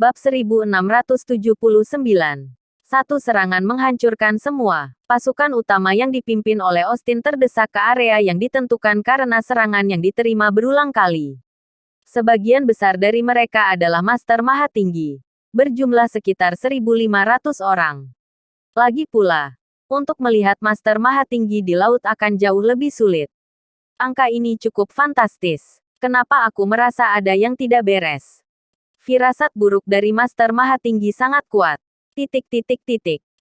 Bab 1679. Satu serangan menghancurkan semua. Pasukan utama yang dipimpin oleh Austin terdesak ke area yang ditentukan karena serangan yang diterima berulang kali. Sebagian besar dari mereka adalah Master Maha Tinggi, berjumlah sekitar 1.500 orang. Lagi pula, untuk melihat Master Maha Tinggi di laut akan jauh lebih sulit. Angka ini cukup fantastis. Kenapa aku merasa ada yang tidak beres? Firasat buruk dari Master Maha Tinggi sangat kuat.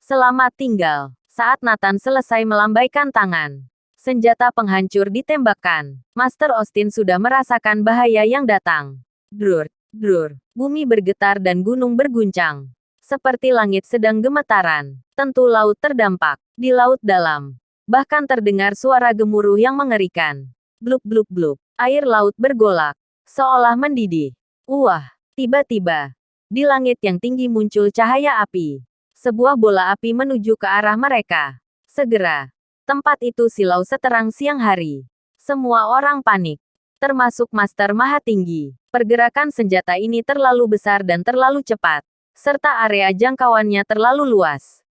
Selamat tinggal. Saat Nathan selesai melambaikan tangan, senjata penghancur ditembakkan. Master Austin sudah merasakan bahaya yang datang. Drur, drur. Bumi bergetar dan gunung berguncang. Seperti langit sedang gemetaran. Tentu laut terdampak. Di laut dalam, bahkan terdengar suara gemuruh yang mengerikan. Blub blub blub. Air laut bergolak, seolah mendidih. Wah! Tiba-tiba, di langit yang tinggi muncul cahaya api. Sebuah bola api menuju ke arah mereka. Segera, tempat itu silau seterang siang hari. Semua orang panik, termasuk Master Maha Tinggi. Pergerakan senjata ini terlalu besar dan terlalu cepat, serta area jangkauannya terlalu luas.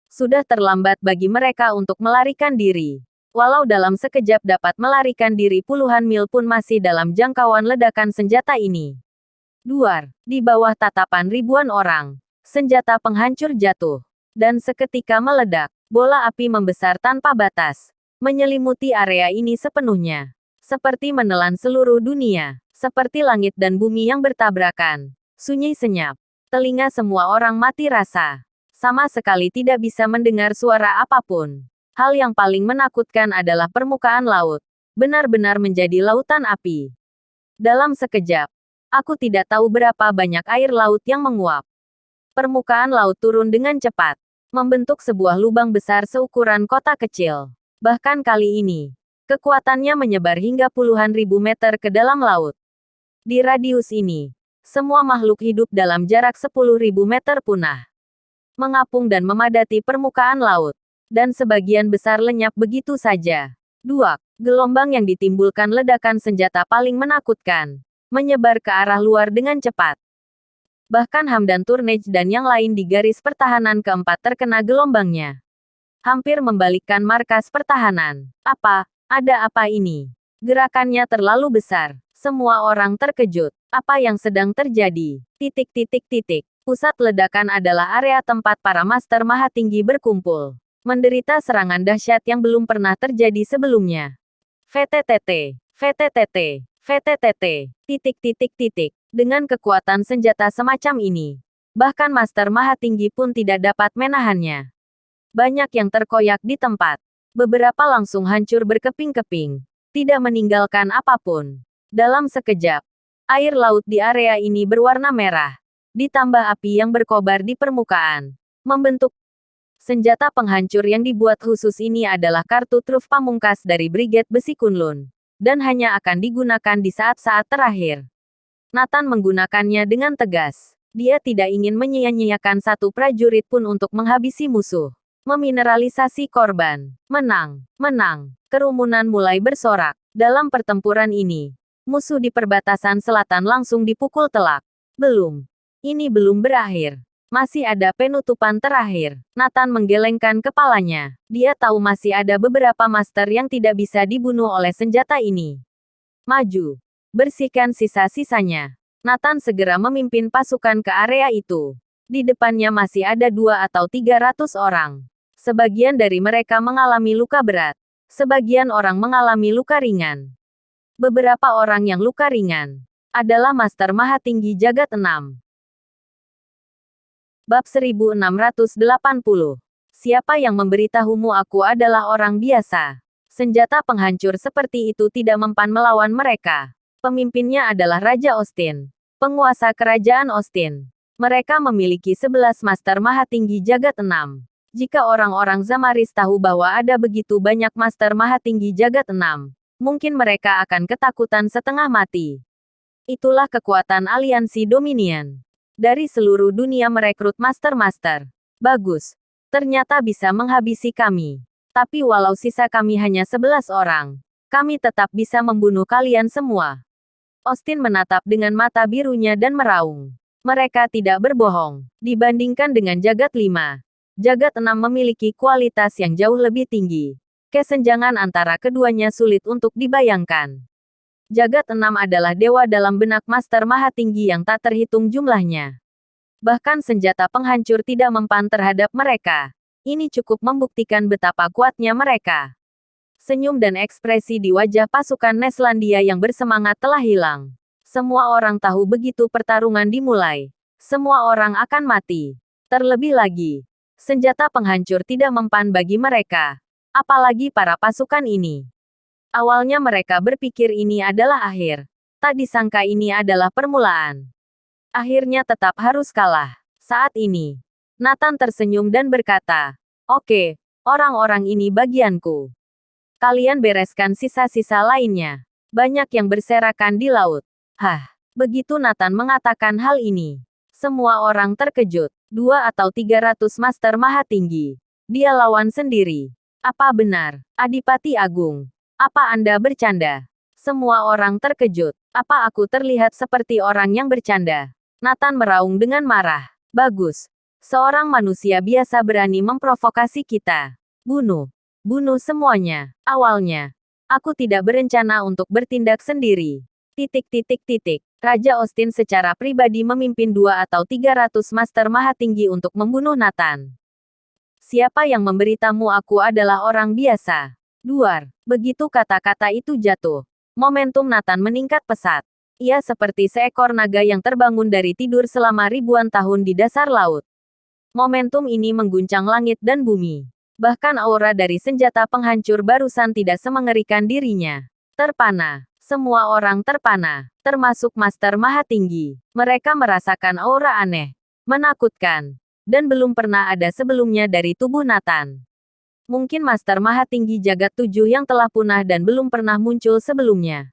Sudah terlambat bagi mereka untuk melarikan diri. Walau dalam sekejap dapat melarikan diri puluhan mil pun masih dalam jangkauan ledakan senjata ini. Duar, di bawah tatapan ribuan orang, senjata penghancur jatuh, dan seketika meledak. Bola api membesar tanpa batas, menyelimuti area ini sepenuhnya, seperti menelan seluruh dunia, seperti langit dan bumi yang bertabrakan. Sunyi senyap, telinga semua orang mati rasa, sama sekali tidak bisa mendengar suara apapun. Hal yang paling menakutkan adalah permukaan laut, benar-benar menjadi lautan api. Dalam sekejap, aku tidak tahu berapa banyak air laut yang menguap. Permukaan laut turun dengan cepat, membentuk sebuah lubang besar seukuran kota kecil. Bahkan kali ini, kekuatannya menyebar hingga puluhan ribu meter ke dalam laut. Di radius ini, semua makhluk hidup dalam jarak 10.000 meter punah. Mengapung dan memadati permukaan laut, dan sebagian besar lenyap begitu saja. Duak, gelombang yang ditimbulkan ledakan senjata paling menakutkan, menyebar ke arah luar dengan cepat. Bahkan Hamdan Turnage dan yang lain di garis pertahanan keempat terkena gelombangnya. Hampir membalikkan markas pertahanan. Ada apa ini? Gerakannya terlalu besar. Semua orang terkejut. Apa yang sedang terjadi? Pusat ledakan adalah area tempat para Master Maha Tinggi berkumpul. Menderita serangan dahsyat yang belum pernah terjadi sebelumnya. VTTT. Dengan kekuatan senjata semacam ini, bahkan Master Maha Tinggi pun tidak dapat menahannya. Banyak yang terkoyak di tempat. Beberapa langsung hancur berkeping-keping, tidak meninggalkan apapun. Dalam sekejap, air laut di area ini berwarna merah, ditambah api yang berkobar di permukaan, membentuk. Senjata penghancur yang dibuat khusus ini adalah kartu truf pamungkas dari Brigade Besi Kunlun, dan hanya akan digunakan di saat-saat terakhir. Nathan menggunakannya dengan tegas. Dia tidak ingin menyia-nyiakan satu prajurit pun untuk menghabisi musuh. Memineralisasi korban. Menang. Kerumunan mulai bersorak. Dalam pertempuran ini, musuh di perbatasan selatan langsung dipukul telak. Ini belum berakhir. Masih ada penutupan terakhir. Nathan menggelengkan kepalanya. Dia tahu masih ada beberapa master yang tidak bisa dibunuh oleh senjata ini. Maju. Bersihkan sisa-sisanya. Nathan segera memimpin pasukan ke area itu. Di depannya masih ada 200 atau 300 orang. Sebagian dari mereka mengalami luka berat. Sebagian orang mengalami luka ringan. Beberapa orang yang luka ringan adalah Master Maha Tinggi Jagat 6. Bab 1680. Siapa yang memberitahumu aku adalah orang biasa? Senjata penghancur seperti itu tidak mempan melawan mereka. Pemimpinnya adalah Raja Austin, penguasa kerajaan Austin. Mereka memiliki 11 Master Maha Tinggi Jagat 6. Jika orang-orang Zamaris tahu bahwa ada begitu banyak Master Maha Tinggi Jagat 6, mungkin mereka akan ketakutan setengah mati. Itulah kekuatan aliansi Dominion. Dari seluruh dunia merekrut master-master. Bagus. Ternyata bisa menghabisi kami. Tapi walau sisa kami hanya 11 orang, kami tetap bisa membunuh kalian semua. Austin menatap dengan mata birunya dan meraung. Mereka tidak berbohong. Dibandingkan dengan Jagat 5, Jagat 6 memiliki kualitas yang jauh lebih tinggi. Kesenjangan antara keduanya sulit untuk dibayangkan. Jagat 6 adalah dewa dalam benak Master Mahatinggi yang tak terhitung jumlahnya. Bahkan senjata penghancur tidak mempan terhadap mereka. Ini cukup membuktikan betapa kuatnya mereka. Senyum dan ekspresi di wajah pasukan Neslandia yang bersemangat telah hilang. Semua orang tahu begitu pertarungan dimulai, semua orang akan mati. Terlebih lagi, senjata penghancur tidak mempan bagi mereka. Apalagi para pasukan ini. Awalnya mereka berpikir ini adalah akhir. Tak disangka ini adalah permulaan. Akhirnya tetap harus kalah. Saat ini, Nathan tersenyum dan berkata, "Oke, orang-orang ini bagianku. Kalian bereskan sisa-sisa lainnya." Banyak yang berserakan di laut. Hah, begitu Nathan mengatakan hal ini. Semua orang terkejut. 2 atau 300 Master Mahatinggi. Dia lawan sendiri. Apa benar, Adipati Agung? Apa Anda bercanda? Semua orang terkejut. Apa aku terlihat seperti orang yang bercanda? Nathan meraung dengan marah. Bagus. Seorang manusia biasa berani memprovokasi kita. Bunuh. Bunuh semuanya. Awalnya, aku tidak berencana untuk bertindak sendiri. Raja Austin secara pribadi memimpin 2 atau 300 Master Mahatinggi untuk membunuh Nathan. Siapa yang memberitamu aku adalah orang biasa? Duar. Begitu kata-kata itu jatuh, momentum Nathan meningkat pesat. Ia seperti seekor naga yang terbangun dari tidur selama ribuan tahun di dasar laut. Momentum ini mengguncang langit dan bumi. Bahkan aura dari senjata penghancur barusan tidak semengerikan dirinya. Terpana. Semua orang terpana, termasuk Master Mahatinggi. Mereka merasakan aura aneh, menakutkan, dan belum pernah ada sebelumnya dari tubuh Nathan. Mungkin Master Mahatinggi Jagat 7 yang telah punah dan belum pernah muncul sebelumnya.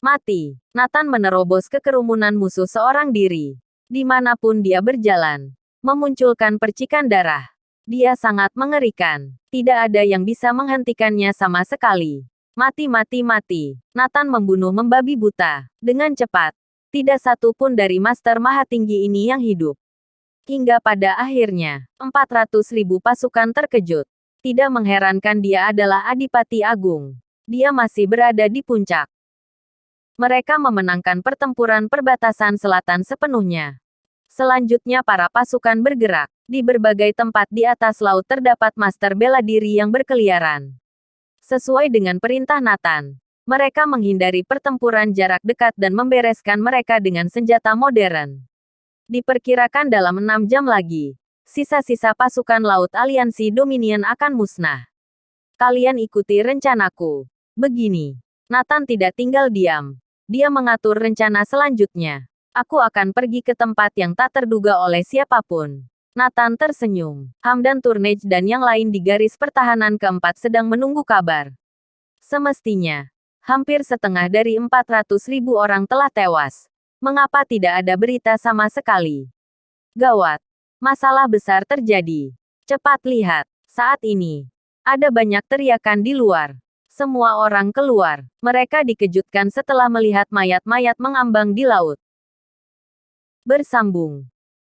Mati. Nathan menerobos ke kerumunan musuh seorang diri. Dimanapun dia berjalan, memunculkan percikan darah. Dia sangat mengerikan. Tidak ada yang bisa menghentikannya sama sekali. Mati. Nathan membunuh membabi buta. Dengan cepat. Tidak satu pun dari Master Mahatinggi ini yang hidup. Hingga pada akhirnya, 400.000 pasukan terkejut. Tidak mengherankan dia adalah Adipati Agung. Dia masih berada di puncak. Mereka memenangkan pertempuran perbatasan selatan sepenuhnya. Selanjutnya para pasukan bergerak. Di berbagai tempat di atas laut terdapat master bela diri yang berkeliaran. Sesuai dengan perintah Nathan, mereka menghindari pertempuran jarak dekat dan membereskan mereka dengan senjata modern. Diperkirakan dalam 6 jam lagi, sisa-sisa pasukan laut aliansi Dominion akan musnah. Kalian ikuti rencanaku. Begini, Nathan tidak tinggal diam. Dia mengatur rencana selanjutnya. Aku akan pergi ke tempat yang tak terduga oleh siapapun. Nathan tersenyum. Hamdan Turnage dan yang lain di garis pertahanan keempat sedang menunggu kabar. Semestinya, hampir setengah dari 400.000 orang telah tewas. Mengapa tidak ada berita sama sekali? Gawat. Masalah besar terjadi. Cepat lihat. Saat ini, ada banyak teriakan di luar. Semua orang keluar. Mereka dikejutkan setelah melihat mayat-mayat mengambang di laut. Bersambung.